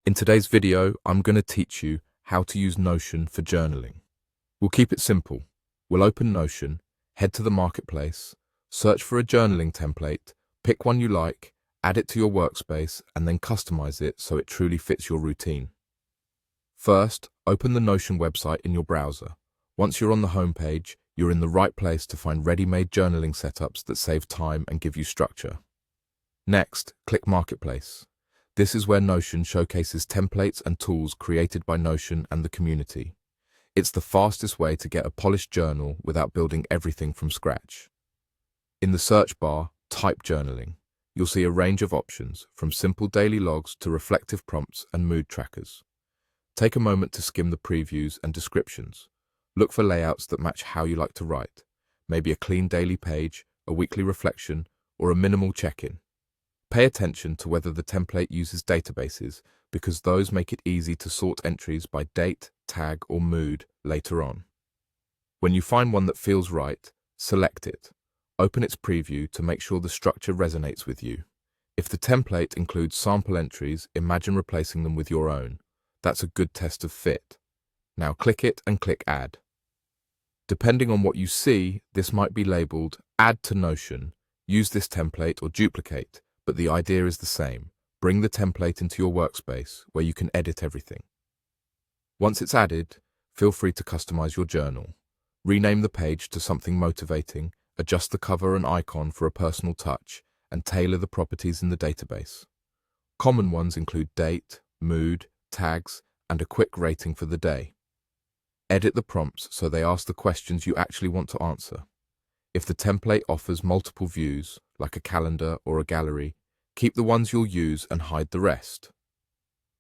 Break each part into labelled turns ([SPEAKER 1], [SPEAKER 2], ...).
[SPEAKER 1] In today's video, I'm going to teach you how to use Notion for journaling. We'll keep it simple. We'll open Notion, head to the marketplace, search for a journaling template, pick one you like, add it to your workspace, and then customize it so it truly fits your routine. First, open the Notion website in your browser. Once you're on the home page, you're in the right place to find ready-made journaling setups that save time and give you structure. Next, click Marketplace. This is where Notion showcases templates and tools created by Notion and the community. It's the fastest way to get a polished journal without building everything from scratch. In the search bar, type journaling. You'll see a range of options, from simple daily logs to reflective prompts and mood trackers. Take a moment to skim the previews and descriptions. Look for layouts that match how you like to write, maybe a clean daily page, a weekly reflection, or a minimal check-in. Pay attention to whether the template uses databases, because those make it easy to sort entries by date, tag, or mood later on. When you find one that feels right, select it. Open its preview to make sure the structure resonates with you. If the template includes sample entries, imagine replacing them with your own. That's a good test of fit. Now click it and click Add. Depending on what you see, this might be labeled Add to Notion, use this template, or duplicate, but the idea is the same. Bring the template into your workspace where you can edit everything. Once it's added, feel free to customize your journal. Rename the page to something motivating, adjust the cover and icon for a personal touch, and tailor the properties in the database. Common ones include date, mood, tags, and a quick rating for the day. Edit the prompts so they ask the questions you actually want to answer. If the template offers multiple views, like a calendar or a gallery, keep the ones you'll use and hide the rest.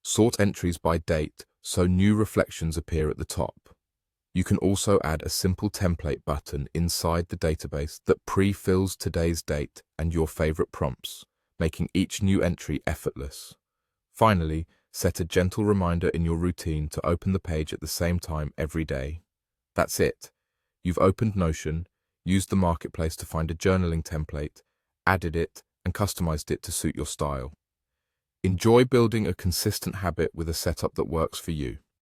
[SPEAKER 1] Sort entries by date so new reflections appear at the top. You can also add a simple template button inside the database that pre-fills today's date and your favorite prompts, making each new entry effortless. Finally, set a gentle reminder in your routine to open the page at the same time every day. That's it. You've opened Notion, used the marketplace to find a journaling template, added it, and customized it to suit your style. Enjoy building a consistent habit with a setup that works for you.